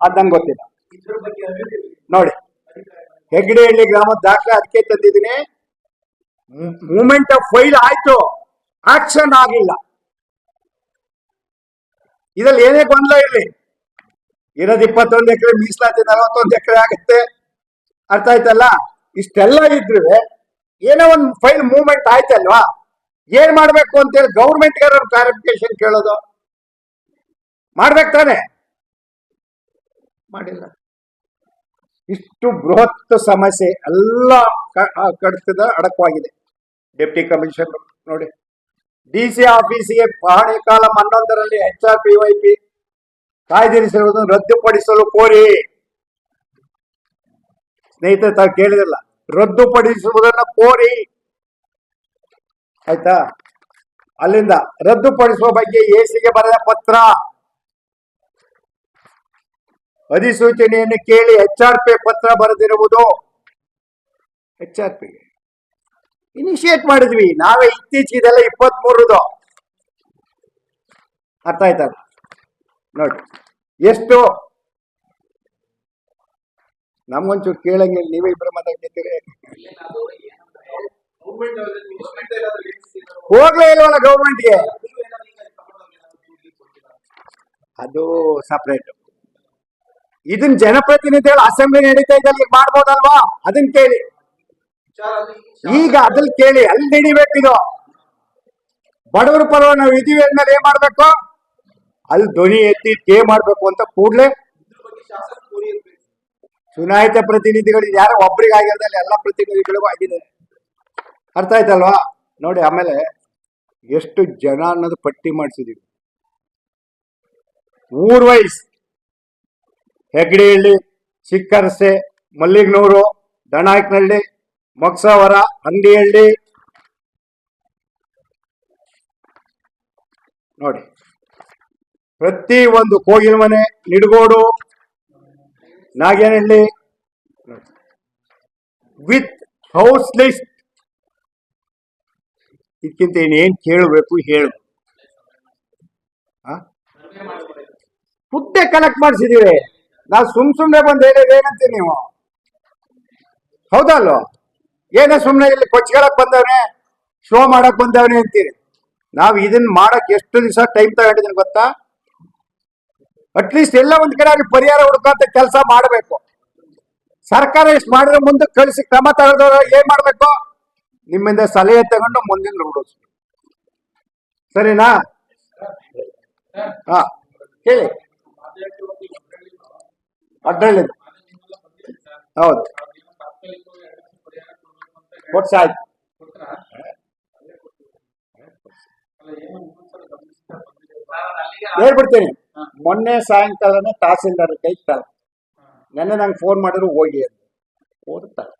ಅದ್ ನಂಗೆ ಗೊತ್ತಿಲ್ಲ. ನೋಡಿ, ಹೆಗ್ಗಡೆಹಳ್ಳಿ ಗ್ರಾಮದ ದಾಖಲೆ ಅದಕ್ಕೆ ತಂದಿದ್ದೀನಿ. ಮೂಮೆಂಟ್ ಆಫ್ ಫೈಲ್ ಆಯ್ತು, ಆಕ್ಷನ್ ಆಗಿಲ್ಲ. ಇದ್ರಲ್ಲಿ ಏನೇ ಗೊಂದಲ ಇರಲಿ, ಇರೋದು 21 ಎಕರೆ, ಮೀಸಲಾತಿ 41 ಎಕರೆ ಆಗುತ್ತೆ. ಅರ್ಥ ಆಯ್ತಲ್ಲ? ಇಷ್ಟೆಲ್ಲ ಇದ್ರು ಏನೋ ಒಂದು ಫೈಲ್ ಮೂವ್ಮೆಂಟ್ ಆಯ್ತಲ್ವಾ, ಏನ್ ಮಾಡ್ಬೇಕು ಅಂತೇಳಿ ಗೌರ್ಮೆಂಟ್ಗೆ ಕ್ಲಾರಿಫಿಕೇಶನ್ ಕೇಳೋದು ಮಾಡ್ಬೇಕು ತಾನೆ? ಮಾಡಿಲ್ಲ. ಇಷ್ಟು ಬೃಹತ್ ಸಮಸ್ಯೆ ಎಲ್ಲ ಕಡಿತದ ಅಡಕವಾಗಿದೆ. ಡೆಪ್ಟಿ ಕಮಿಷನರ್ ನೋಡಿ, ಡಿಸಿ ಆಫೀಸಿಗೆ ಪಹಣಿ ಕಾಲಂ 11ರಲ್ಲಿ HRPYP ಕಾಯ್ದಿರಿಸಿರುವುದನ್ನು ರದ್ದುಪಡಿಸಲು ಕೋರಿ, ಸ್ನೇಹಿತರೆ ತಾವು ಕೇಳಿದಿಲ್ಲ, ರದ್ದುಪಡಿಸುವುದನ್ನು ಕೋರಿ. ಆಯ್ತಾ? ಅಲ್ಲಿಂದ ರದ್ದುಪಡಿಸುವ ಬಗ್ಗೆ ಎಸಿಗೆ ಬರೆದ ಪತ್ರ, ಅಧಿಸೂಚನೆಯನ್ನು ಕೇಳಿ HRP ಪತ್ರ ಬರೆದಿರುವುದು. HRP ಇನಿಷಿಯೇಟ್ ಮಾಡಿದ್ವಿ ನಾವೇ, ಇತ್ತೀಚೆಗೆ ಇದೆಲ್ಲ 23ದು. ಅರ್ಥ ಆಯ್ತಲ್ಲ? ನೋಡಿ ಎಷ್ಟು ನಮ್ಗೊಂಚೂರು ಕೇಳಂಗಿಲ್ಲ, ನೀವೇ ಇಬ್ಬರ ಮಾತಾಡ್ತಿದ್ದೀರಿ. ಹೋಗ್ಲೇ ಇಲ್ವಲ್ಲ ಗೌರ್ಮೆಂಟ್ಗೆ, ಅದು ಸಪರೇಟ್. ಇದನ್ನ ಜನಪ್ರತಿನಿಧಿಗಳು ಅಸೆಂಬ್ಲಿ ನಡೀತಾ ಇದ್ದಲ್ಲಿ ಮಾಡ್ಬೋದಲ್ವಾ? ಅದನ್ನ ಕೇಳಿ. ಈಗ ಅದ್ರಲ್ಲಿ ಕೇಳಿ, ಅಲ್ಲಿ ನಡಿಬೇಕು. ಇದು ಬಡವರ ಪರವ ನಾವು ಇದೀವಿ ಅಂದ್ಮೇಲೆ ಏನ್ ಮಾಡ್ಬೇಕು? ಅಲ್ಲಿ ಧ್ವನಿ ಎತ್ತಿ ಮಾಡ್ಬೇಕು ಅಂತ ಕೂಡ್ಲೆ ಚುನಾಯಿತ ಪ್ರತಿನಿಧಿಗಳು ಯಾರೋ ಒಬ್ರಿಗೆ ಆಗಿರೋದಲ್ಲಿ ಎಲ್ಲ ಪ್ರತಿನಿಧಿಗಳಿಗೂ ಆಗಿದೆ. ಅರ್ಥ ಆಯ್ತಲ್ವಾ? ನೋಡಿ, ಆಮೇಲೆ ಎಷ್ಟು ಜನ ಅನ್ನೋದು ಪಟ್ಟಿ ಮಾಡಿಸಿದೀವಿ. ಊರ್ ವೈಸ್ ಹೆಗ್ಗಡೆಹಳ್ಳಿ, ಚಿಕ್ಕರಸೆ, ಮಲ್ಲಿಗ್ನೂರು, ದನಾಯಕನಹಳ್ಳಿ, ಮೊಗಸಾವರ, ಅಂಗಡಿಹಳ್ಳಿ. ನೋಡಿ, ಪ್ರತಿ ಒಂದು ಕೋಗಿಲಮನೆ, ನಿಡಗೋಡು, ನಾಗೇನಹಳ್ಳಿ ವಿತ್ ಹೌಸ್ ಲಿಸ್ಟ್. ಇದಕ್ಕಿಂತ ಇನ್ನೇನ್ ಕೇಳಬೇಕು ಹೇಳು? ಹುದ್ದೆ ಕಲೆಕ್ಟ್ ಮಾಡಿಸಿದೀವಿ ನಾವು. ಸುಮ್ನೆ ಬಂದು ಹೇಳಿದ್ರೆ ಏನಂತೆ ನೀವು? ಹೌದಲ್ವ? ಏನೋ ಸುಮ್ನೆ ಇಲ್ಲಿ ಕೊಚ್ಕೊಳಕ್ ಬಂದವನೆ, ಶೋ ಮಾಡಕ್ ಬಂದವನೆ ಅಂತೀರಿ. ನಾವು ಇದನ್ನ ಮಾಡಕ್ ಎಷ್ಟು ದಿವಸ ಟೈಮ್ ತಗೊಂಡಿದ್ದೀನಿ ಗೊತ್ತಾ? ಅಟ್ಲೀಸ್ಟ್ ಎಲ್ಲ ಒಂದ್ ಕಡೆ ಪರಿಹಾರ ಹುಡುಕಂತ ಕೆಲಸ ಮಾಡಬೇಕು. ಸರ್ಕಾರ ಇಷ್ಟು ಮಾಡಿದ್ರೆ ಮುಂದೆ ಕಳಿಸಿ ಕ್ರಮ ತಗೊಂಡವ್ರು ಏನ್ ಮಾಡ್ಬೇಕು? ನಿಮ್ಮಿಂದ ಸಲಹೆ ತಗೊಂಡು ಮುಂದಿನ ರೂಢಿಸ್. ಸರಿನಾ? ಹಾ, ಹೇಳಿ. ಅಡ್ಡಳ್ಳಿ ಹೌದು, ಕೊಡ್ಸ ಆಯ್ತು. ಹೇಳ್ಬಿಡ್ತೀನಿ. ಮೊನ್ನೆ ಸಾಯಂಕಾಲನೇ ತಹಸೀಲ್ದಾರ್ ಕೈ ತಲ, ನೆನ್ನೆ ನಂಗೆ ಫೋನ್ ಮಾಡಿದ್ರು ಹೋಗಿ ಅಂತ. ಓದುತ್ತಾರೆ.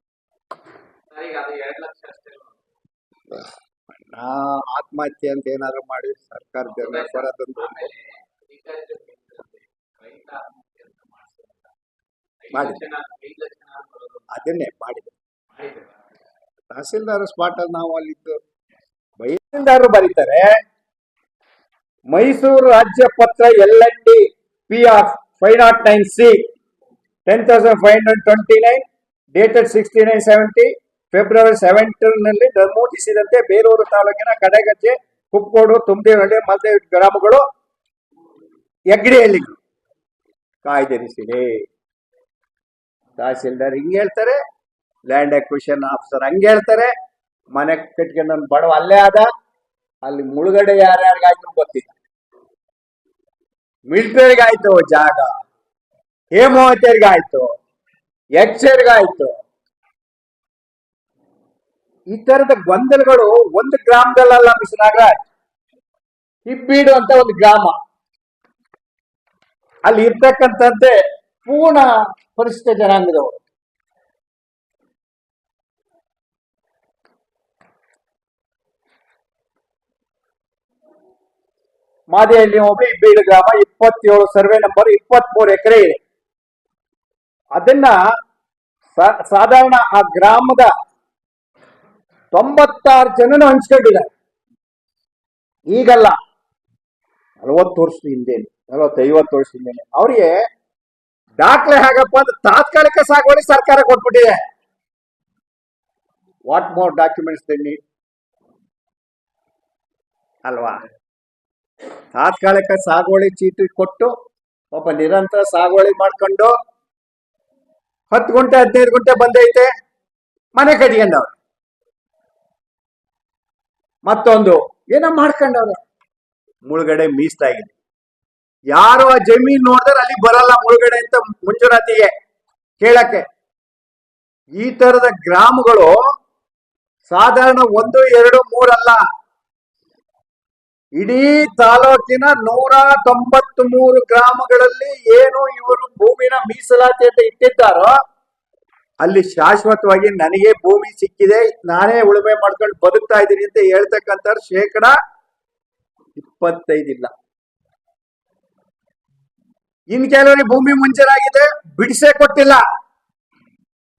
ನಾ ಆತ್ಮಹತ್ಯೆ ಅಂತ ಏನಾದ್ರು ಮಾಡಿ ಸರ್ಕಾರದ ಬರೋದೊಂದು ಮಾಡಿ, ಅದನ್ನೇ ಮಾಡಿದೆ. ತಹಸೀಲ್ದಾರ್ ಸ್ಪಾಟ್ ಅಲ್ಲಿ ನಾವು ಅಲ್ಲಿದ್ದು ತಹಸೀಲ್ದಾರರು ಬರೀತಾರೆ, ಮೈಸೂರು ರಾಜ್ಯ ಪತ್ರ LND PR 509C 10,529 dated 69/70 February 17ನಲ್ಲಿ ನಮೂದಿಸಿದಂತೆ ಬೇಲೂರು ತಾಲೂಕಿನ ಕಡೆಗಜ್ಜೆ, ಕುಪ್ಪಕೋಡು, ತುಮದೇವನಹಳ್ಳಿ, ಮಲ್ದೇವಿ ಗ್ರಾಮಗಳು ಹೆಗ್ಗಡೆಹಳ್ಳಿ ಕಾಯ್ದಿರಿಸಿದೆ. ತಹಸೀಲ್ದಾರ್ ಹಿಂಗೆ ಹೇಳ್ತಾರೆ, ಲ್ಯಾಂಡ್ ಅಕ್ವಿಷನ್ ಆಫೀಸರ್ ಹಂಗೆ ಹೇಳ್ತಾರೆ. ಮನೆ ಕಟ್ಕೊಂಡು ನನ್ನ ಬಡವ ಅಲ್ಲೇ ಆದ, ಅಲ್ಲಿ ಮುಳುಗಡೆ ಯಾರ್ಯಾರಿಗಾಯ್ತು ಗೊತ್ತಿಲ್ಲ. ಮಿಲಿಟರಿಗಾಯ್ತು ಜಾಗ, ಹೇಮಾವತಿಯರಿಗಾಯ್ತು, ಎಕ್ಸರ್ಗಾಯ್ತು. ಈ ತರದ ಗೊಂದಲಗಳು ಒಂದು ಗ್ರಾಮದಲ್ಲ ಮಿಸ್ ನಾಗರಾಜ್. ಹಿಬ್ಬೀಡು ಅಂತ ಒಂದು ಗ್ರಾಮ, ಅಲ್ಲಿ ಇರ್ತಕ್ಕಂಥದ್ದೇ ಪೂರ್ಣ ಪರಿಶಿಷ್ಟ ಜನಾಂಗದವರು. ಮಾದಿಹಳ್ಳಿ ಹೋಬಳಿ ಹಿಬ್ಬೀಡು ಗ್ರಾಮ, 27 ಸರ್ವೆ ನಂಬರ್, 23 ಎಕರೆ ಇದೆ. ಅದನ್ನ ಸಾಧಾರಣ ಆ ಗ್ರಾಮದ 96 ಜನನು ಹಂಚ್ಕೊಂಡಿದ್ದಾರೆ. ಈಗಲ್ಲ, 40 ವರ್ಷದ ಹಿಂದೆ. 50 ವರ್ಷದ ಮೇಲೆ ಅವ್ರಿಗೆ ದಾಖಲೆ ಹೇಗಪ್ಪ ಅಂದ್ರೆ ತಾತ್ಕಾಲಿಕ ಸಾಗುವಳಿ ಸರ್ಕಾರ ಕೊಟ್ಬಿಟ್ಟಿದೆ. ವಾಟ್ ಮೋರ್ ಡಾಕ್ಯುಮೆಂಟ್ಸ್ ದೇ ಅಲ್ವಾ? ತಾತ್ಕಾಲಿಕ ಸಾಗುವಳಿ ಚೀಟಿ ಕೊಟ್ಟು ಒಬ್ಬ ನಿರಂತರ ಸಾಗುವಳಿ ಮಾಡ್ಕೊಂಡು 10 ಗುಂಟೆ 15 ಗುಂಟೆ ಬಂದೈತೆ ಮನೆ ಕಟ್ಕೊಂಡವ್ರೆ, ಮತ್ತೊಂದು ಏನೋ ಮಾಡ್ಕೊಂಡವ್ರೆ, ಮುಳುಗಡೆ ಮೀಸಲಾಗಿದೆ. ಯಾರು ಆ ಜಮೀನ್ ನೋಡಿದ್ರೆ ಅಲ್ಲಿ ಬರಲ್ಲ ಮುಳುಗಡೆ ಅಂತ ಮಂಜೂರಾತಿಗೆ ಕೇಳಕ್ಕೆ. ಈ ತರದ ಗ್ರಾಮಗಳು ಸಾಧಾರಣ 1, 2, 3 ಅಲ್ಲ, ಇಡೀ ತಾಲೂಕಿನ 193 ಗ್ರಾಮಗಳಲ್ಲಿ ಏನು ಇವರು ಭೂಮಿನ ಮೀಸಲಾತಿ ಅಂತ ಇಟ್ಟಿದ್ದಾರೋ ಅಲ್ಲಿ ಶಾಶ್ವತವಾಗಿ ನನಗೆ ಭೂಮಿ ಸಿಕ್ಕಿದೆ, ನಾನೇ ಉಳುಮೆ ಮಾಡ್ಕೊಂಡು ಬದುಕ್ತಾ ಇದ್ದೀನಿ ಅಂತ ಹೇಳ್ತಕ್ಕಂಥ 25% ಇಲ್ಲ. ಇನ್ ಕೆಲವರಿಗೆ ಭೂಮಿ ಮುಂಚೆನಾಗಿದೆ, ಬಿಡಿಸೇ ಕೊಟ್ಟಿಲ್ಲ.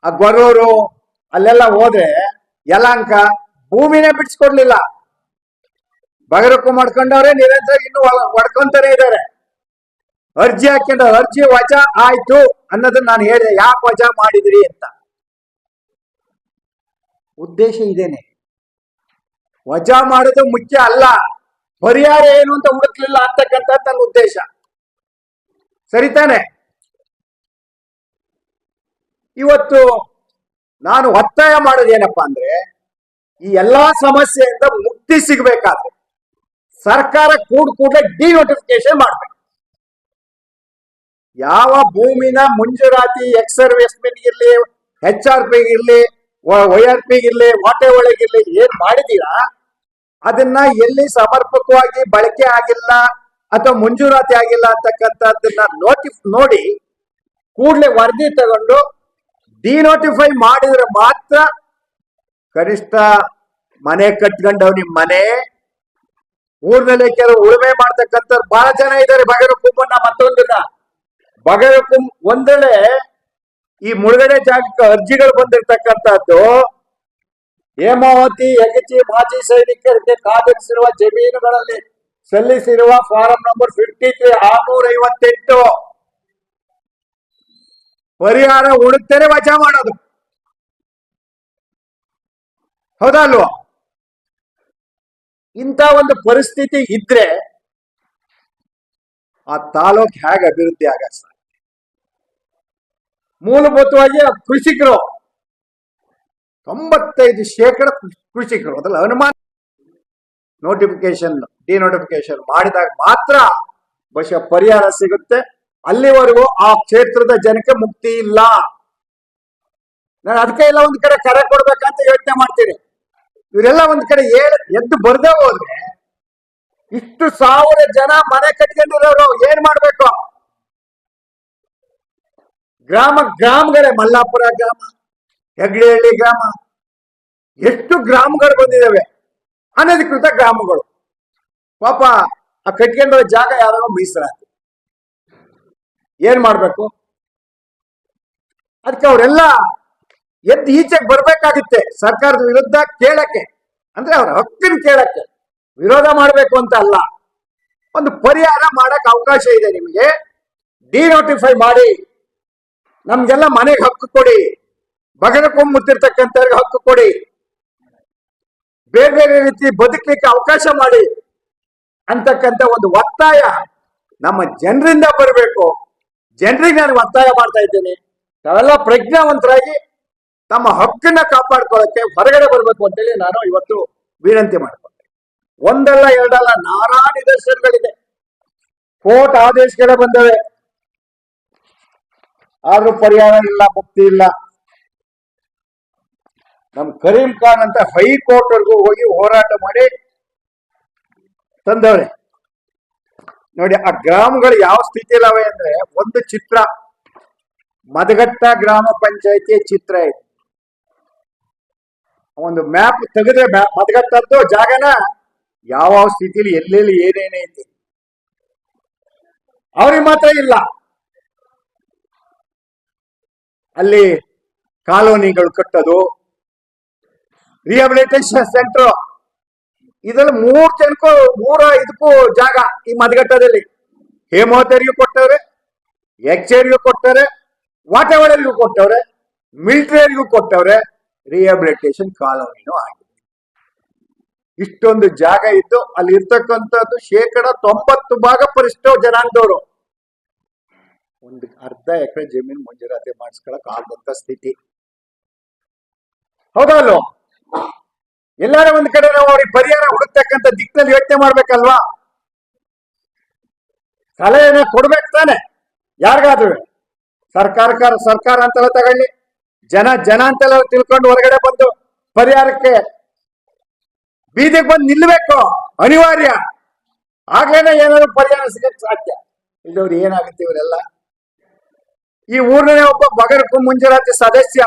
ಆ ಗೊರೂರು ಅಲ್ಲೆಲ್ಲ ಹೋದ್ರೆ ಯಲಹಂಕ ಭೂಮಿನೇ ಬಿಡಿಸ್ಕೊಡ್ಲಿಲ್ಲ, ಬಗರಕ್ಕೂ ಮಾಡ್ಕೊಂಡವ್ರೆ, ನಿರಂತರ ಇನ್ನು ಹೊಡ್ಕೊಂತಾನೆ ಇದ್ದಾರೆ. ಅರ್ಜಿ ಹಾಕೊಂಡ ಅರ್ಜಿ ವಜಾ ಆಯ್ತು ಅನ್ನೋದನ್ನ ನಾನು ಹೇಳಿದೆ, ಯಾಕೆ ವಜಾ ಮಾಡಿದ್ರಿ ಅಂತ. ಉದ್ದೇಶ ಇದೇನೆ, ವಜಾ ಮಾಡೋದು ಮುಖ್ಯ ಅಲ್ಲ, ಪರಿಹಾರ ಏನು ಅಂತ ಹುಡುಕ್ಲಿಲ್ಲ ಅಂತಕ್ಕಂಥ ನನ್ನ ಉದ್ದೇಶ. ಸರಿತಾನೆ? ಇವತ್ತು ನಾನು ಒತ್ತಾಯ ಮಾಡೋದೇನಪ್ಪಾ ಅಂದ್ರೆ, ಈ ಎಲ್ಲಾ ಸಮಸ್ಯೆಯಿಂದ ಮುಕ್ತಿ ಸಿಗ್ಬೇಕಾದ್ರೆ ಸರ್ಕಾರ ಕೂಡಲೇ ಡಿನೋಟಿಫಿಕೇಶನ್ ಮಾಡ್ಬೇಕು. ಯಾವ ಭೂಮಿನ ಮುಂಜೂರಾತಿ ಎಕ್ಸ್ ಸರ್ವಿಸ್ಮೆನ್ ಇರ್ಲಿ, HRP ಇರ್ಲಿ, YRP ಇರ್ಲಿ, ವಾಟೆ ಒಳಗಿರ್ಲಿ, ಏನ್ ಮಾಡಿದೀರಾ ಅದನ್ನ ಎಲ್ಲಿ ಸಮರ್ಪಕವಾಗಿ ಬಳಕೆ ಆಗಿಲ್ಲ ಅಥವಾ ಮಂಜೂರಾತಿ ಆಗಿಲ್ಲ ಅಂತಕ್ಕಂಥದ್ದನ್ನ ನೋಡಿ ಕೂಡಲೇ ವರದಿ ತಗೊಂಡು ಡಿನೋಟಿಫೈ ಮಾಡಿದ್ರೆ ಮಾತ್ರ ಕನಿಷ್ಠ ಮನೆ ಕಟ್ಕೊಂಡವ್ ಮನೆ ಊರ್ನಲ್ಲಿ ಕೆಲವು ಉಳುಮೆ ಮಾಡ್ತಕ್ಕಂಥವ್ರು ಬಹಳ ಜನ ಇದ್ದಾರೆ. ಬಗರಕುಂಬನ್ನ ಮತ್ತೊಂದನ್ನ ಬಗರಕುಂಬ ಒಂದಳೆ ಈ ಮುಳುಗಡೆ ಜಾಗಕ್ಕೆ ಅರ್ಜಿಗಳು ಬಂದಿರತಕ್ಕಂಥದ್ದು ಹೇಮಾವತಿ ಯಗಚಿ ಮಾಜಿ ಸೈನಿಕರಿಗೆ ಕಾದಿರಿಸಿರುವ ಜಮೀನುಗಳಲ್ಲಿ ಸಲ್ಲಿಸಿರುವ ಫಾರಂ ನಂಬರ್ 53 658 ಪರಿಹಾರ ಹುಡುಕ್ತೇನೆ ವಜಾ ಮಾಡೋದು. ಹೌದಾ ಅಲ್ವಾ? ಇಂಥ ಒಂದು ಪರಿಸ್ಥಿತಿ ಇದ್ರೆ ಆ ತಾಲೂಕ್ ಹೇಗೆ ಅಭಿವೃದ್ಧಿ ಆಗಲ್ಲ ಸರ್? ಮೂಲಭೂತವಾಗಿ ಕೃಷಿಕರು 95% ಕೃಷಿಕರು, ಅದ್ರಲ್ಲಿ ಅನುಮಾನ. ಡಿನೋಟಿಫಿಕೇಶನ್ ಮಾಡಿದಾಗ ಮಾತ್ರ ಬಹುಶಃ ಪರಿಹಾರ ಸಿಗುತ್ತೆ. ಅಲ್ಲಿವರೆಗೂ ಆ ಕ್ಷೇತ್ರದ ಜನಕ್ಕೆ ಮುಕ್ತಿ ಇಲ್ಲ. ನಾನು ಅದಕ್ಕೆ ಎಲ್ಲ ಒಂದ್ ಕಡೆ ಕರೆ ಕೊಡ್ಬೇಕಂತ ಯೋಚನೆ ಮಾಡ್ತೀನಿ. ಇವರೆಲ್ಲ ಒಂದ್ ಕಡೆ ಎದ್ದು ಬರ್ದೇ ಹೋದ್ರೆ ಇಷ್ಟು 1000 ಜನ ಮನೆ ಕಟ್ಕೊಂಡಿರೋರು ಏನ್ ಮಾಡ್ಬೇಕು? ಗ್ರಾಮಗಳೇ ಮಲ್ಲಾಪುರ ಗ್ರಾಮ, ಹೆಗ್ಡೆಹಳ್ಳಿ ಗ್ರಾಮ, ಎಷ್ಟು ಗ್ರಾಮಗಳು ಬಂದಿದ್ದಾವೆ, ಅನಧಿಕೃತ ಗ್ರಾಮಗಳು. ಪಾಪ ಆ ಕಟ್ಕೊಂಡಿರೋ ಜಾಗ ಯಾರೋ ಮೀಸಲಾತಿ. ಏನ್ ಮಾಡ್ಬೇಕು? ಅದಕ್ಕೆ ಅವರೆಲ್ಲ ಎದ್ದು ಈಚೆಗೆ ಬರ್ಬೇಕಾಗುತ್ತೆ ಸರ್ಕಾರದ ವಿರುದ್ಧ ಕೇಳಕ್ಕೆ, ಅಂದ್ರೆ ಅವ್ರ ಹಕ್ಕನ್ನು ಕೇಳಕ್ಕೆ. ವಿರೋಧ ಮಾಡ್ಬೇಕು ಅಂತ ಅಲ್ಲ, ಒಂದು ಪರಿಹಾರ ಮಾಡಕ್ ಅವಕಾಶ ಇದೆ ನಿಮಗೆ. ಡಿನೋಟಿಫೈ ಮಾಡಿ ನಮ್ಗೆಲ್ಲ ಮನೆಗೆ ಹಕ್ಕು ಕೊಡಿ, ಬಗಲಕೊಂಬುತ್ತಿರ್ತಕ್ಕಂಥವ್ರಿಗೆ ಹಕ್ಕು ಕೊಡಿ, ಬೇರೆ ಬೇರೆ ರೀತಿ ಬದುಕಲಿಕ್ಕೆ ಅವಕಾಶ ಮಾಡಿ ಅಂತಕ್ಕಂಥ ಒಂದು ಒತ್ತಾಯ ನಮ್ಮ ಜನರಿಂದ ಬರಬೇಕು. ಜನರಿಗೆ ನಾನು ಒತ್ತಾಯ ಮಾಡ್ತಾ ಇದ್ದೇನೆ, ತಾವೆಲ್ಲ ಪ್ರಜ್ಞಾವಂತರಾಗಿ ತಮ್ಮ ಹಕ್ಕನ್ನ ಕಾಪಾಡ್ಕೊಳ್ಳೋಕೆ ಹೊರಗಡೆ ಬರ್ಬೇಕು ಅಂತೇಳಿ ನಾನು ಇವತ್ತು ವಿನಂತಿ ಮಾಡ್ಕೊಂಡೆ. ಒಂದಲ್ಲ ಎರಡಲ್ಲ ನಾನಾ ನಿದರ್ಶನಗಳಿದೆ, ಕೋರ್ಟ್ ಆದೇಶಗಳೇ ಬಂದವೆ, ಆದ್ರೂ ಪರಿಹಾರ ಇಲ್ಲ, ಮುಕ್ತಿ ಇಲ್ಲ. ನಮ್ ಕರೀಂ ಖಾನ್ ಅಂತ ಹೈಕೋರ್ಟ್ ವರ್ಗೂ ಹೋಗಿ ಹೋರಾಟ ಮಾಡಿ ತಂದವ್ರೆ. ನೋಡಿ ಆ ಗ್ರಾಮಗಳು ಯಾವ ಸ್ಥಿತಿಯಲ್ಲವೆ ಅಂದ್ರೆ, ಒಂದು ಚಿತ್ರ ಮದಗಟ್ಟ ಗ್ರಾಮ ಪಂಚಾಯತಿಯ ಚಿತ್ರ ಇದೆ. ಒಂದು ಮ್ಯಾಪ್ ತೆಗೆದ್ರೆ ಮದಗಟ್ಟದ್ದು ಜಾಗನ ಯಾವ ಸ್ಥಿತಿಲಿ ಎಲ್ಲೆಲ್ಲಿ ಏನೇನೈತಿ, ಅವ್ರಿಗೆ ಮಾತ್ರ ಇಲ್ಲ. ಅಲ್ಲಿ ಕಾಲೋನಿಗಳು ಕಟ್ಟೋದು, ರಿಹಾಬಿಲಿಟೇಷನ್ ಸೆಂಟರ್, ಇದ್ರಲ್ಲಿ 3 ಜನಕ್ಕೂ 3-5ಕ್ಕೂ ಜಾಗ ಈ ಮದಗಟ್ಟದಲ್ಲಿ. ಹೇಮಾವತಿಯರಿಗೂ ಕೊಟ್ಟವ್ರೆ, ಎಕ್ಚೇರಿಗೂ ಕೊಟ್ಟವ್ರೆ, ವಾತಾವರಣರಿಗೂ ಕೊಟ್ಟವ್ರೆ, ಮಿಲಿಟರಿಗೂ ಕೊಟ್ಟವ್ರೆ, ರಿಹ್ಯಾಬಿಲಿಟೇಷನ್ ಕಾಲೋನಿನೂ ಆಗಿದೆ. ಇಷ್ಟೊಂದು ಜಾಗ ಇದ್ದು ಅಲ್ಲಿ ಇರ್ತಕ್ಕಂಥದ್ದು 90% ಪರಿಶಿಷ್ಟ ಜನಾಂಗದವರು. ಒಂದು ಅರ್ಧ ಎಕರೆ ಜಮೀನು ಮಂಜೂರಾತಿ ಮಾಡಿಸ್ಕೊಳಕ್ ಆಗಂತ ಸ್ಥಿತಿ. ಹೌದಲ್ವ? ಎಲ್ಲಾರ ಒಂದ್ ಕಡೆ ನಾವು ಅವ್ರಿಗೆ ಪರಿಹಾರ ಹುಡುಕ್ತಕ್ಕಂಥ ದಿಕ್ಕಲ್ಲಿ ಯೋಚನೆ ಮಾಡ್ಬೇಕಲ್ವಾ? ಸಲಹೆನ ಕೊಡ್ಬೇಕು ತಾನೆ ಯಾರಿಗಾದ್ರೂ. ಸರ್ಕಾರ ಅಂತೆಲ್ಲ ತಗೊಳ್ಳಿ, ಜನ ಅಂತೆಲ್ಲ ತಿಳ್ಕೊಂಡು ಹೊರಗಡೆ ಬಂದು ಪರಿಹಾರಕ್ಕೆ ಬೀದಿಗೆ ಬಂದು ನಿಲ್ಬೇಕು, ಅನಿವಾರ್ಯ. ಆಗ್ಲೇನೆ ಏನಾದ್ರು ಪರಿಹಾರ ಸಿಗಕ್ಕೆ ಸಾಧ್ಯ. ಇಲ್ಲವ್ರು ಏನಾಗುತ್ತೆ ಇವರೆಲ್ಲ. ಈ ಊರಿನ ಒಬ್ಬ ಬಗರ್ಕು ಮಂಜೂರಾತಿ ಸದಸ್ಯ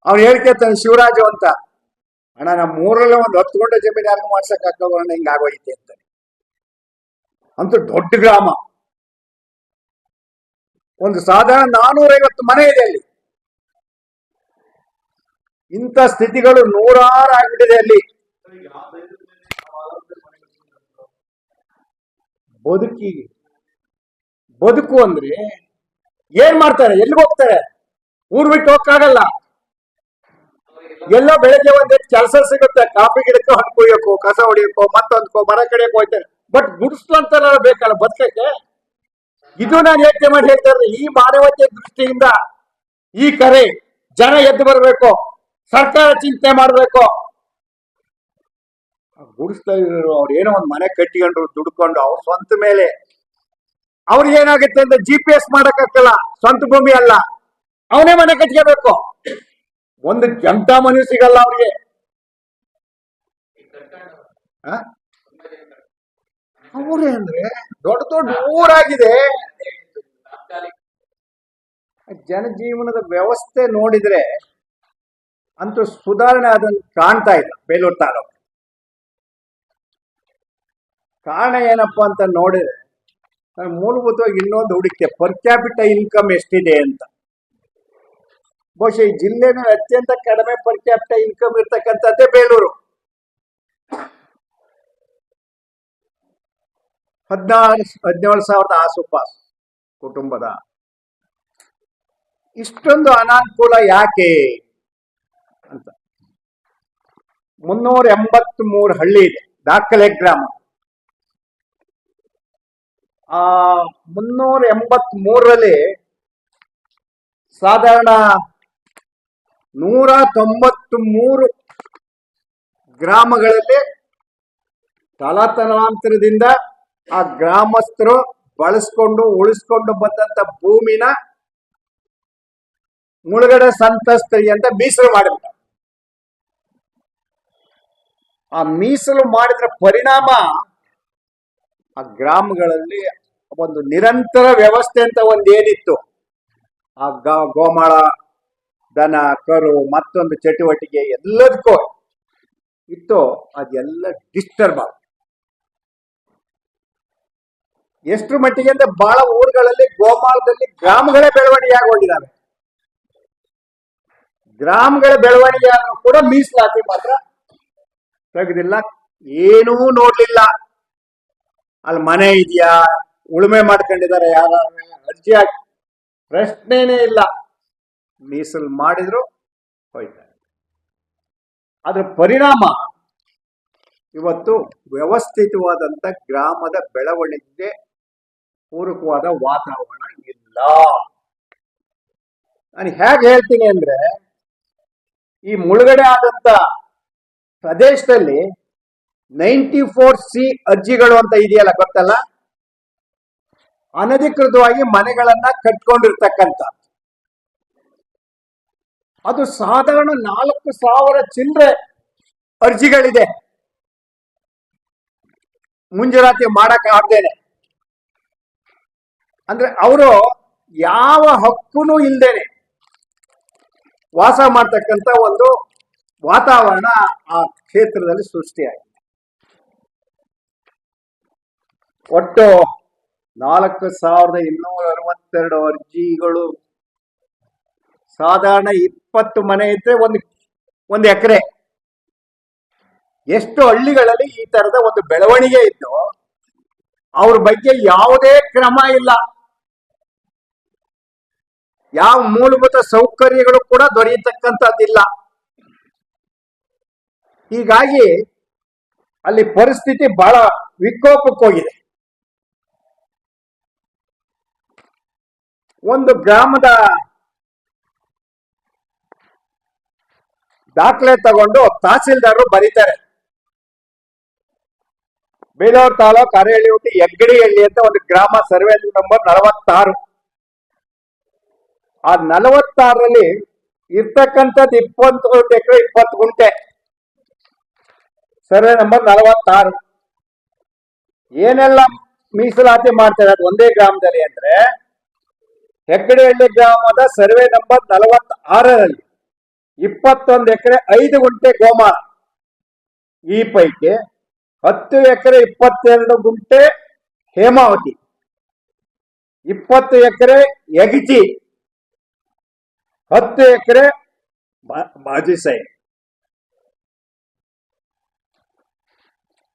ಅವ್ನು ಹೇಳ್ಕೇತಾನೆ, ಶಿವರಾಜು ಅಂತ, ಅಣ್ಣ ನಮ್ಮ ಊರಲ್ಲೇ ಒಂದು 10 ಗುಂಟೆ ಜಮೀನು ಯಾರಿಗೂ ಮಾಡ್ಸಕ್ ಹಾಕೋಣ ಹಿಂಗ ಆಗೋಯ್ತೆ ಅಂತಾನೆ. ಅಂತೂ ದೊಡ್ಡ ಗ್ರಾಮ, ಒಂದು ಸಾಧಾರಣ 450 ಮನೆ ಇದೆ ಅಲ್ಲಿ. ಇಂಥ ಸ್ಥಿತಿಗಳು ನೂರಾರು ಆಗ್ಬಿಟ್ಟಿದೆ ಅಲ್ಲಿ. ಬದುಕು ಅಂದ್ರೆ ಏನ್ ಮಾಡ್ತಾರೆ? ಎಲ್ಲಿಗೆ ಹೋಗ್ತಾರೆ? ಊರ್ ಬಿಟ್ಟು ಹೋಗಕ್ಕಾಗಲ್ಲ. ಎಲ್ಲೋ ಬೆಳಗ್ಗೆ ಒಂದ್ ಕೆಲಸ ಸಿಗುತ್ತೆ, ಕಾಫಿ ಗಿಡಕ್ಕೆ ಹಣ್ಣು ಕುಯ್ಯಕ್ಕೋ, ಕಸ ಹೊಡಿಯಕ್ಕೋ, ಮತ್ತೊಂದ್ಕೋ, ಮರ ಕಡಿಯಕ್ಕೋ ಹೋಗ್ತಾರೆ. ಬಟ್ ಗುಡಿಸ್ಲು ಅಂತೆಲ್ಲ ಬೇಕಲ್ಲ ಬದುಕಕ್ಕೆ. ಇದು ನಾನು ಯೋಚನೆ ಮಾಡಿ ಹೇಳ್ತಾ ಇರೋದು. ಈ ಮಾನವತೆ ದೃಷ್ಟಿಯಿಂದ ಈ ಕರೆ ಜನ ಎದ್ದು ಬರ್ಬೇಕು, ಸರ್ಕಾರ ಚಿಂತೆ ಮಾಡ್ಬೇಕು. ಗುಡಿಸ್ತಾ ಇರೋರು ಅವ್ರು ಏನೋ ಒಂದ್ ಮನೆ ಕಟ್ಟಿಕೊಂಡ್ರು, ದುಡ್ಕೊಂಡು ಅವ್ರ ಸ್ವಂತ ಮೇಲೆ. ಅವ್ರಿಗೆ ಏನಾಗುತ್ತೆ ಅಂದ್ರೆ GPS ಮಾಡಕ್ಕಾಗಲ್ಲ, ಸ್ವಂತ ಭೂಮಿ ಅಲ್ಲ, ಅವನೇ ಮನೆ ಕಟ್ಕೋಬೇಕು. ಒಂದು ಜಂಟ ಮನೆ ಸಿಗಲ್ಲ ಅವ್ರಿಗೆ. ಅವ್ರೆ ಅಂದ್ರೆ ದೊಡ್ಡ ಊರಾಗಿದೆ. ಜನಜೀವನದ ವ್ಯವಸ್ಥೆ ನೋಡಿದ್ರೆ ಅಂತೂ ಸುಧಾರಣೆ ಅದನ್ನು ಕಾಣ್ತಾ ಇಲ್ಲ ಬೇಲೂರು ತಾಲೂಕು. ಕಾರಣ ಏನಪ್ಪಾ ಅಂತ ನೋಡಿದ್ರೆ, ನಾನು ಮೂಲಭೂತವಾಗಿ ಇನ್ನೊಂದು ಹುಡುಕ್ತೆ, ಪರ್ ಕ್ಯಾಪಿಟಲ್ ಇನ್ಕಮ್ ಎಷ್ಟಿದೆ ಅಂತ. ಬಹುಶಃ ಈ ಜಿಲ್ಲೆನಲ್ಲಿ ಅತ್ಯಂತ ಕಡಿಮೆ ಪರ್ ಕ್ಯಾಪಿಟಲ್ ಇನ್ಕಮ್ ಇರ್ತಕ್ಕಂಥದ್ದೇ ಬೇಲೂರು. 17,000 ಆಸುಪಾಸು ಕುಟುಂಬದ. ಇಷ್ಟೊಂದು ಅನಾನುಕೂಲ ಯಾಕೆ ಅಂತ. 383 ಹಳ್ಳಿ ಇದೆ, ದಾಖಲೆ ಗ್ರಾಮ. 383ರಲ್ಲಿ ಸಾಧಾರಣ 193 ಗ್ರಾಮಗಳಲ್ಲಿ ತಲಾತಲಾಂತರದಿಂದ ಆ ಗ್ರಾಮಸ್ಥರು ಬಳಸ್ಕೊಂಡು ಉಳಿಸ್ಕೊಂಡು ಬಂದಂತ ಭೂಮಿನ ಮುಳುಗಡೆ ಸಂತ್ರಸ್ತರಿಗೆ ಅಂತ ಮೀಸಲು ಮಾಡಿಬಿಟ್ಟ. ಆ ಮೀಸಲು ಮಾಡಿದ್ರ ಪರಿಣಾಮ ಆ ಗ್ರಾಮಗಳಲ್ಲಿ ಒಂದು ನಿರಂತರ ವ್ಯವಸ್ಥೆ ಅಂತ ಒಂದು ಏನಿತ್ತು, ಆ ಗೋಮಾಳ, ದನ ಕರು, ಮತ್ತೊಂದು ಚಟುವಟಿಕೆ ಎಲ್ಲದಕ್ಕೂ ಇತ್ತು, ಅದೆಲ್ಲ ಡಿಸ್ಟರ್ಬ್ ಆಗ. ಎಷ್ಟು ಮಟ್ಟಿಗೆ ಅಂದ್ರೆ ಬಹಳ ಊರುಗಳಲ್ಲಿ ಗೋಮಾಳದಲ್ಲಿ ಗ್ರಾಮಗಳೇ ಬೆಳವಣಿಗೆ ಆಗೋಗಿದ್ದಾವೆ. ಗ್ರಾಮಗಳ ಬೆಳವಣಿಗೆ ಆದ್ರೂ ಕೂಡ ಮೀಸಲಾತಿ ಮಾತ್ರ ತೆಗೆದಿಲ್ಲ, ಏನೂ ನೋಡ್ಲಿಲ್ಲ. ಅಲ್ಲಿ ಮನೆ ಇದೆಯಾ, ಉಳುಮೆ ಮಾಡ್ಕೊಂಡಿದ್ದಾರೆ ಯಾರು, ಅರ್ಜಿ ಹಾಕಿ ಪ್ರಶ್ನೆನೇ ಇಲ್ಲ. ಮೀಸಲು ಮಾಡಿದ್ರು ಹೋಯ್ತಾರೆ. ಅದ್ರ ಪರಿಣಾಮ ಇವತ್ತು ವ್ಯವಸ್ಥಿತವಾದಂತ ಗ್ರಾಮದ ಬೆಳವಣಿಗೆಗೆ ಪೂರಕವಾದ ವಾತಾವರಣ ಇಲ್ಲ. ನಾನು ಹೇಗೆ ಹೇಳ್ತೀನಿ ಅಂದ್ರೆ, ಈ ಮುಳುಗಡೆ ಆದಂತ ಪ್ರದೇಶದಲ್ಲಿ 94C ಅರ್ಜಿಗಳು ಅಂತ ಇದೆಯಲ್ಲ, ಗೊತ್ತಲ್ಲ, ಅನಧಿಕೃತವಾಗಿ ಮನೆಗಳನ್ನ ಕಟ್ಕೊಂಡಿರ್ತಕ್ಕಂಥ ಅದು ಸಾಧಾರಣ 4,000 ಚಿಲ್ಲರೆ ಅರ್ಜಿಗಳಿದೆ ಮುಂಜೂರಾತಿ ಮಾಡಕ್ ಆಗ್ದೇನೆ. ಅಂದ್ರೆ ಅವರು ಯಾವ ಹಕ್ಕುನೂ ಇಲ್ದೇನೆ ವಾಸ ಮಾಡ್ತಕ್ಕಂಥ ಒಂದು ವಾತಾವರಣ ಆ ಕ್ಷೇತ್ರದಲ್ಲಿ ಸೃಷ್ಟಿಯಾಗಿದೆ. ಒಟ್ಟು 4,262 ಅರ್ಜಿಗಳು. ಸಾಧಾರಣ 20 ಮನೆ ಇದ್ರೆ ಒಂದು ಎಕರೆ. ಎಷ್ಟು ಹಳ್ಳಿಗಳಲ್ಲಿ ಈ ತರದ ಒಂದು ಬೆಳವಣಿಗೆ ಇತ್ತು, ಅವ್ರ ಬಗ್ಗೆ ಯಾವುದೇ ಕ್ರಮ ಇಲ್ಲ. ಯಾವ ಮೂಲಭೂತ ಸೌಕರ್ಯಗಳು ಕೂಡ ದೊರೆಯತಕ್ಕಂಥದ್ದಿಲ್ಲ. ಹೀಗಾಗಿ ಅಲ್ಲಿ ಪರಿಸ್ಥಿತಿ ಬಹಳ ವಿಕೋಪಕ್ಕೋಗಿದೆ. ಒಂದು ಗ್ರಾಮದ ದಾಖಲೆ ತಗೊಂಡು ತಹಸೀಲ್ದಾರರು ಬರೀತಾರೆ, ಬೇಲೂರು ತಾಲೂಕು ಅರೇಹಳ್ಳಿ ಹುಟ್ಟಿ ಹೆಗ್ಗಡಿಹಳ್ಳಿ ಅಂತ ಒಂದು ಗ್ರಾಮ, ಸರ್ವೆ ನಂಬರ್ 46. ಆ 46ರಲ್ಲಿ ಇರ್ತಕ್ಕಂಥದ್ದು 20 ಎಕರೆ 20 ಗುಂಟೆ. ಸರ್ವೆ ನಂಬರ್ 46 ಏನೆಲ್ಲ ಮೀಸಲಾತಿ ಮಾಡ್ತಾರೆ ಅದು ಒಂದೇ ಗ್ರಾಮದಲ್ಲಿ ಅಂದ್ರೆ, ಹೆಗ್ಗಡಿಹಳ್ಳಿ ಗ್ರಾಮದ ಸರ್ವೆ ನಂಬರ್ 46ರಲ್ಲಿ 21 ಎಕರೆ 5 ಗುಂಟೆ ಗೋಮಾಳ. ಈ ಪೈಕಿ 10 ಎಕರೆ 22 ಗುಂಟೆ ಹೇಮಾವತಿ, 20 ಎಕರೆ ಯಗಚಿ, 10 ಎಕರೆ ಬಾಜಿಸೈ.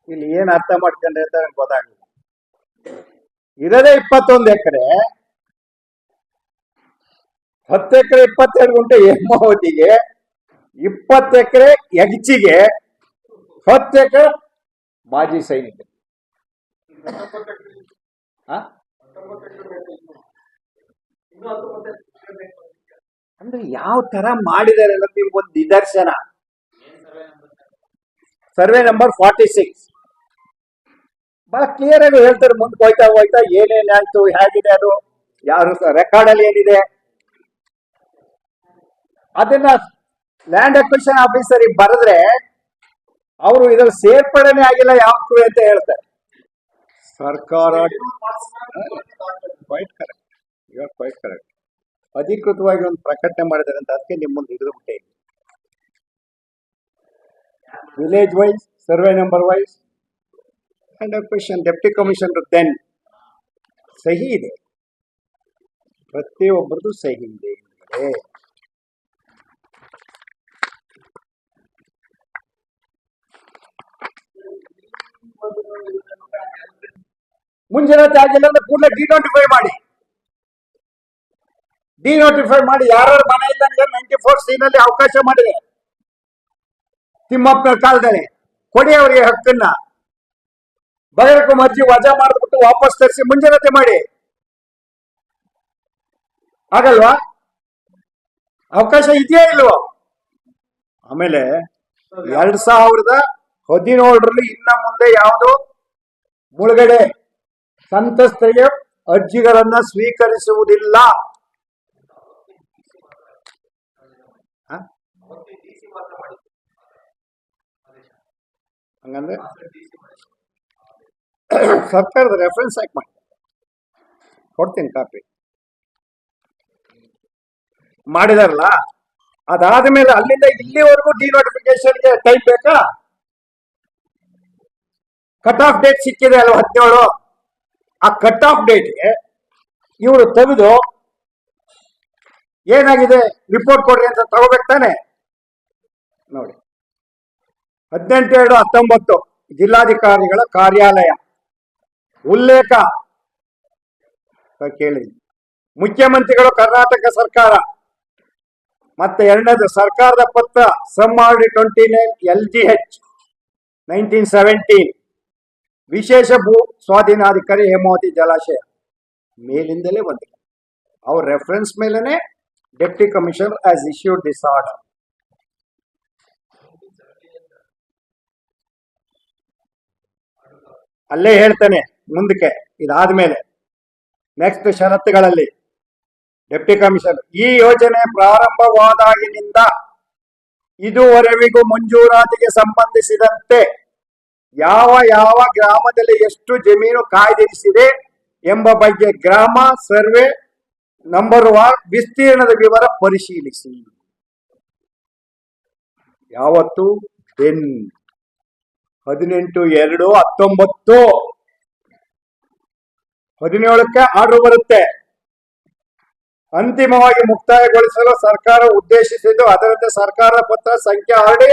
ಇಲ್ಲಿ ಏನ್ ಅರ್ಥ ಮಾಡ್ಕೊಂಡ್ರೆ ಅಂತ ನಂಗೆ ಗೊತ್ತಾಗಲಿಲ್ಲ. ಇರೋದೇ 21 ಎಕರೆ, 10 ಎಕರೆ 22 ಗುಂಟೆ ಹೇಮಾವತಿಗೆ, 20 ಎಕರೆ ಯಗಚಿಗೆ, 10 ಎಕರೆ ಮಾಜಿ ಸೈನಿಕ. ಅಂದ್ರೆ ಯಾವ ತರ ಮಾಡಿದ್ದಾರೆ ಅನ್ನೋದು ನಿಮ್ಗೊಂದು ನಿದರ್ಶನ. ಸರ್ವೆ ನಂಬರ್ 46 ಬಹಳ ಕ್ಲಿಯರ್ ಆಗಿ ಹೇಳ್ತಾರೆ. ಮುಂದೆ ಹೋಯ್ತಾ ಹೋಯ್ತಾ ಏನೇನಾಯ್ತು, ಹೇಗಿದೆ, ಅದು ಯಾರು ರೆಕಾರ್ಡ್ ಅಲ್ಲಿ ಏನಿದೆ ಅದನ್ನ ಲ್ಯಾಂಡ್ ಅಕ್ವಿಸಿಷನ್ ಆಫೀಸರ್ ಬರೆದ್ರೆ ಅವರು ಇದ್ರಲ್ಲಿ ಸೇರ್ಪಡೆನೇ ಆಗಿಲ್ಲ ಯಾವಕ್ಕೂ ಅಂತ ಹೇಳ್ತಾರೆ. ಸರ್ಕಾರ ಕ್ವೈಟ್ ಕರೆಕ್ಟ್ ಅಧಿಕೃತವಾಗಿ ಒಂದು ಪ್ರಕಟಣೆ ಮಾಡಿದ್ದಾರೆ ಅಂತ ಅದಕ್ಕೆ ನಿಮ್ಮ ಮುಂದೆ ಹಿಡಿದು ಬಿಟ್ಟೆ. Village wise, survey number wise land acquisition deputy commissioner ದೆನ್ ಸಹಿ ಇದೆ, ಪ್ರತಿಯೊಬ್ಬರದು ಸಹಿ ಇದೆ. ಮುಂಜಾನೆ ಆಗಿಲ್ಲ ಅಂದ್ರೆ ಕೂಡಲೇ ಡಿನೋಟಿಫೈ ಮಾಡಿ ಯಾರು ಮನೆ ಇಲ್ಲ 94C ನಲ್ಲಿ ಅವಕಾಶ ಮಾಡಿದೆ ತಿಮ್ಮಪ್ಪನ ಕಾಲದಲ್ಲಿ. ಕೊಡಿ ಅವರಿಗೆ ಹಕ್ಕನ್ನ. ಬಗರಕಂ ಅರ್ಜಿ ವಜಾ ಮಾಡಿಬಿಟ್ಟು ವಾಪಸ್ ತರಿಸಿ ಮುಂಜಾನೆ ಮಾಡಿ. ಆಗಲ್ವಾ? ಅವಕಾಶ ಇದೆಯಾ ಇಲ್ವೋ? ಆಮೇಲೆ 2017ರಲ್ಲಿ ಇನ್ನ ಮುಂದೆ ಯಾವುದು ಮುಳುಗಡೆ ಸಂತ್ರಸ್ತರಿಗೆ ಅರ್ಜಿಗಳನ್ನ ಸ್ವೀಕರಿಸುವುದಿಲ್ಲ. ಹಂಗಂದ್ರೆ ಸರ್ಕಾರದ ರೆಫರೆನ್ಸ್ ಹಾಕಿ ಮಾಡಿ ಕೊಡ್ತೀನಿ, ಕಾಪಿ ಮಾಡಿದಾರಲ್ಲ. ಅದಾದ ಮೇಲೆ ಅಲ್ಲಿಂದ ಇಲ್ಲಿವರೆಗೂ ಡಿನೋಟಿಫಿಕೇಶನ್ಗೆ ಟೈಮ್ ಬೇಕಾ? ಕಟ್ ಆಫ್ ಡೇಟ್ ಸಿಕ್ಕಿದೆ ಅಲ್ವ 17. ಆ ಕಟ್ ಆಫ್ ಡೇಟ್ಗೆ ಇವರು ತೆಗೆದು ಏನಾಗಿದೆ ರಿಪೋರ್ಟ್ ಕೊಡ್ರಿ ಅಂತ ತಗೋಬೇಕು ತಾನೆ. ನೋಡಿ 18/2/19 ಜಿಲ್ಲಾಧಿಕಾರಿಗಳ ಕಾರ್ಯಾಲಯ ಉಲ್ಲೇಖ ಕೇಳಿ. ಮುಖ್ಯಮಂತ್ರಿಗಳು ಕರ್ನಾಟಕ ಸರ್ಕಾರ. ಮತ್ತೆ ಎರಡನೇದು ಸರ್ಕಾರದ ಪತ್ರ ಸಮ್ ಆರ್ಡಿ 29 LGH 1917 ವಿಶೇಷ ಭೂ ಸ್ವಾಧೀನಾಧಿಕಾರಿ ಹೇಮಾವತಿ ಜಲಾಶಯ ಮೇಲಿಂದಲೇ ಬಂದಿದೆ. ಅವ್ರ ರೆಫರೆನ್ಸ್ ಮೇಲೆನೆ deputy commissioner has issued this order. ಅಲ್ಲೇ ಹೇಳ್ತಾನೆ ಮುಂದಕ್ಕೆ. ಇದಾದ್ಮೇಲೆ ನೆಕ್ಸ್ಟ್ ಷರತ್ತುಗಳಲ್ಲಿ ಡೆಪ್ಟಿ ಕಮಿಷನರ್ ಈ ಯೋಜನೆ ಪ್ರಾರಂಭವಾದಾಗಿನಿಂದ ಇದುವರೆವಿಗೂ ಮಂಜೂರಾತಿಗೆ ಸಂಬಂಧಿಸಿದಂತೆ ಯಾವ ಯಾವ ಗ್ರಾಮದಲ್ಲಿ ಎಷ್ಟು ಜಮೀನು ಕಾಯ್ದಿರಿಸಿದೆ ಎಂಬ ಬಗ್ಗೆ ಗ್ರಾಮ ಸರ್ವೆ ನಂಬರ್ ವಾರ್ ವಿಸ್ತೀರ್ಣದ ವಿವರ ಪರಿಶೀಲಿಸಿ. ಯಾವತ್ತು? 18/2/19 17ಕ್ಕೆ ಆರ್ಡರ್ ಬರುತ್ತೆ. ಅಂತಿಮವಾಗಿ ಮುಕ್ತಾಯಗೊಳಿಸಲು ಸರ್ಕಾರ ಉದ್ದೇಶಿಸಿದ್ದು ಅದರಂತೆ ಸರ್ಕಾರದ ಪತ್ರ ಸಂಖ್ಯೆ RD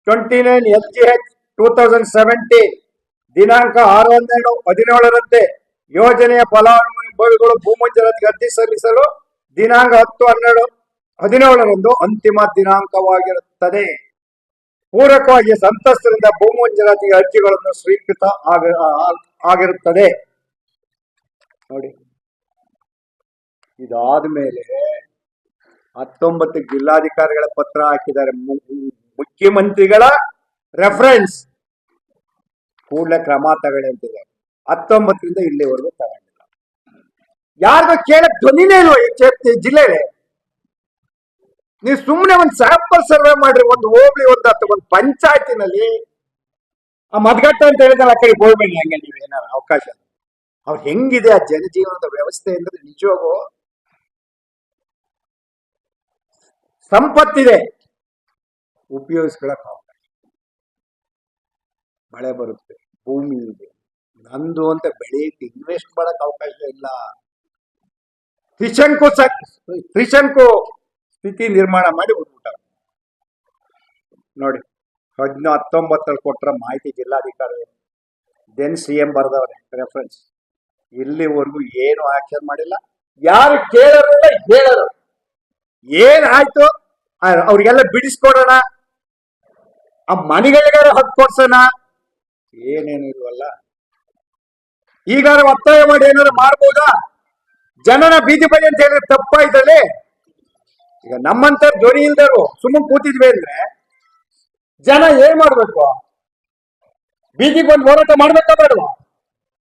29 LGH 2017 ದಿನಾಂಕ 6/12/17 ಯೋಜನೆಯ ಫಲಾನುಭವಿಗಳು ಭೂಮಂಜೂರಾತಿಗೆ ಅರ್ಜಿ ಸಲ್ಲಿಸಲು ದಿನಾಂಕ 10/12/17 ಅಂತಿಮ ದಿನಾಂಕವಾಗಿರುತ್ತದೆ. ಪೂರಕವಾಗಿ ಸಂತ್ರಸ್ತರಿಂದ ಭೂಮಂಜೂರಾತಿಗೆ ಅರ್ಜಿಗಳನ್ನು ಸ್ವೀಕೃತ ಆಗಿರುತ್ತದೆ. ನೋಡಿ, ಇದಾದ್ಮೇಲೆ 19 ಜಿಲ್ಲಾಧಿಕಾರಿಗಳ ಪತ್ರ ಹಾಕಿದ್ದಾರೆ. ಮುಖ್ಯಮಂತ್ರಿಗಳ ರೆಫರೆನ್ಸ್ ಕೂಡಲೇ ಕ್ರಮ ತಗೊಳ್ಳಿ ಅಂತಿದೆ. 19ರಿಂದ ಇಲ್ಲಿವರೆಗೂ ತಗೊಂಡಿಲ್ಲ. ಯಾರಿಗೂ ಕೇಳಕ್ ಧ್ವನಿನೇ ಇಲ್ವಾ ಈ ಜಿಲ್ಲೆಯಲ್ಲಿ? ನೀವು ಸುಮ್ಮನೆ ಒಂದು ಸ್ಯಾಂಪಲ್ ಸರ್ವೆ ಮಾಡ್ರಿ, ಒಂದು ಹೋಗ್ಲಿ, ಒಂದು ಪಂಚಾಯತಿನಲ್ಲಿ ಆ ಮತಗಟ್ಟೆ ಅಂತ ಹೇಳಿದ್ರೆ ಆ ಕಡೆ ಹೋಗ್ಬೇಡಿ. ಹಂಗೆ ನೀವು ಏನಾರ ಅವಕಾಶ ಅವ್ರು ಹೆಂಗಿದೆ ಆ ಜನಜೀವನದ ವ್ಯವಸ್ಥೆ ಅಂದ್ರೆ ನಿಜವಾಗೂ ಸಂಪತ್ತಿದೆ, ಉಪಯೋಗಿಸ್ಕೊಳಕ್ ಅವಕಾಶ. ಮಳೆ ಬರುತ್ತೆ, ಭೂಮಿ ಇದೆ, ನಂದು ಅಂತ ಬೆಳೆಯಕ್ಕೆ ಇನ್ವೆಸ್ಟ್ ಮಾಡಕ್ ಅವಕಾಶ ಇಲ್ಲ. ತ್ರಿಶಂಕು ಸ್ಥಿತಿ ನಿರ್ಮಾಣ ಮಾಡಿ ಬಿಟ್ಬಿಟ್ಟ. ನೋಡಿ, 19 ಕೊಟ್ರ ಮಾಹಿತಿ ಜಿಲ್ಲಾಧಿಕಾರಿ, ದೆನ್ CM ಬರ್ದವ್ರೆ ರೆಫರೆನ್ಸ್. ಇಲ್ಲಿವರೆಗೂ ಏನು ಆಕ್ಷನ್ ಮಾಡಿಲ್ಲ. ಯಾರು ಕೇಳೋರಿಲ್ಲ, ಹೇಳೋರು ಏನಾಯ್ತು ಅವ್ರಿಗೆಲ್ಲ ಬಿಡಿಸ್ಕೊಡೋಣ, ಆ ಮನೆಗಳಿಗಾರ ಹಕ್ಕು ಕೊಡ್ಸೋಣ, ಏನೇನು ಇಲ್ವಲ್ಲ. ಈಗಾರ ಒತ್ತಾಯ ಮಾಡಿ ಏನಾದ್ರು ಮಾಡ್ಬೋದಾ? ಜನನ ಬೀದಿ ಬದಿ ಅಂತ ಹೇಳಿದ್ರೆ ತಪ್ಪಾಯ್ತಲ್ಲಿ. ಈಗ ನಮ್ಮಂತ ಧ್ವನಿ ಇಲ್ದರು ಸುಮ್ಮನೆ ಕೂತಿದ್ವಿ ಅಂದ್ರೆ ಜನ ಏನ್ ಮಾಡ್ಬೇಕು? ಬೀದಿಗೆ ಬಂದು ಹೋರಾಟ ಮಾಡ್ಬೇಕಾ ಬೇಡವಾ?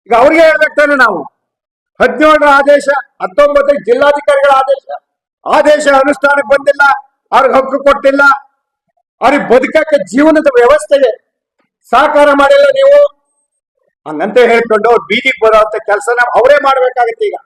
ಈಗ ಅವ್ರಿಗೆ ಹೇಳ್ಬೇಕಾನೆ ನಾವು. 17ರ ಆದೇಶ, 19 ಜಿಲ್ಲಾಧಿಕಾರಿಗಳ ಆದೇಶ ಅನುಷ್ಠಾನಕ್ಕೆ ಬಂದಿಲ್ಲ, ಅವ್ರಿಗೆ ಹಕ್ಕು ಕೊಟ್ಟಿಲ್ಲ, ಅವ್ರಿಗೆ ಬದುಕಕ್ಕೆ ಜೀವನದ ವ್ಯವಸ್ಥೆಗೆ ಸಹಕಾರ ಮಾಡಿಲ್ಲ ನೀವು. ಹಂಗಂತ ಹೇಳ್ಕೊಂಡು ಅವ್ರು ಬೀದಿಗೆ ಬರೋ ಅಂತ ಕೆಲಸನ ಅವರೇ ಮಾಡ್ಬೇಕಾಗತ್ತೆ. ಈಗ